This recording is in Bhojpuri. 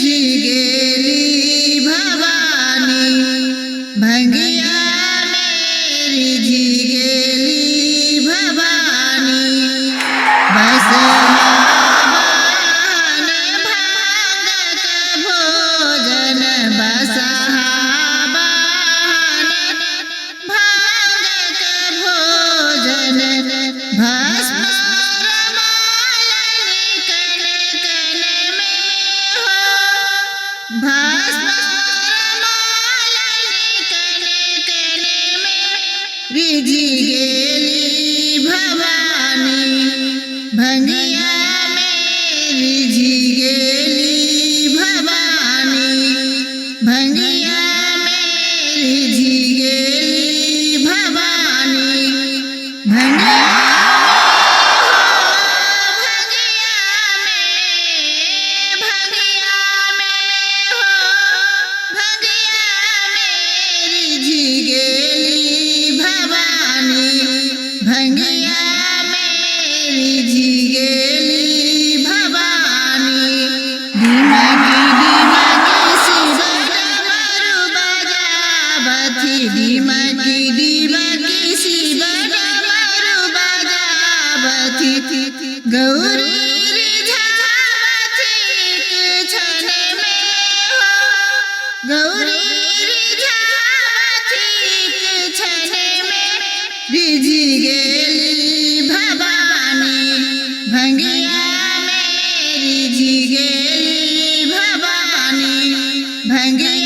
रिझी गेली भवानी भंगिया में रिझी गेली भवानी बस भोजन भोजन भस्म रिझी गेली भवानी भंगिया में रिझी गेली भवानी भंगिया में रिझी गेली भवानी भंगिया भंगिया में रिझी गेली भवानी डिमकी शिव डमरू बजावती डिमकी शिव डमरू बजावती गौरी रिझावती क्षण में हो गौरी रिझावती क्षण में रिझी गेली भवानी भंगिया में रिझी गेली भवानी भंगिया